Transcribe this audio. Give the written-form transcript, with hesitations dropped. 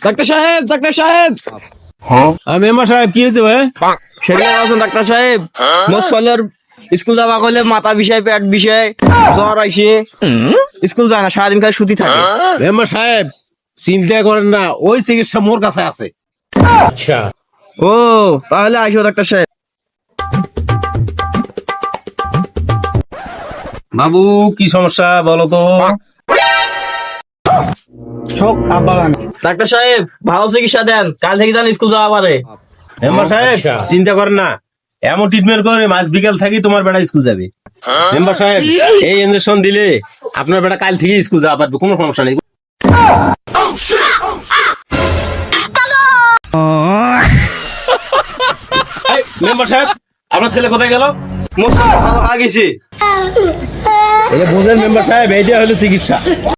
Doctor সাহেব, doctor সাহেব। Member সাহেব কি হয়েছে ভাই? সেখানে আছেন ডাক্তার সাহেব? মোর ছেলের স্কুল যাওয়া করলে মাথা বিষয়, পেট বিষয়, জ্বর আইসে, স্কুল যায় না, সারাদিন খালি সুতি থাকে। মেম্বার সাহেব চিন্তা করেন না, ওই চিকিৎসা মোর কাছে আছে। আচ্ছা ও তাহলে আইসো ডাক্তার সাহেব। বাবু কি সমস্যা বলো তো? ডাক্তার সাহেব ভালো চিকিৎসা দেন, কাল থেকে যান স্কুল যাওয়া পারে। মেম্বার সাহেব চিন্তা করেন না, এমন ট্রিটমেন্ট করে মাঝ বিকাল থাকি তোমার বেটা স্কুল যাবে। মেম্বার সাহেব এই ইনজেকশন দিলে আপনার বেটা কাল থেকে স্কুল যাওয়া পারবে, কোনো সমস্যা নেই। মেম্বার সাহেব আপনার ছেলে কোথায় গেল? মোর ছেলে ভালো হয়ে গেছে। বোঝেন মেম্বার সাহেব, এইটা হলো চিকিৎসা।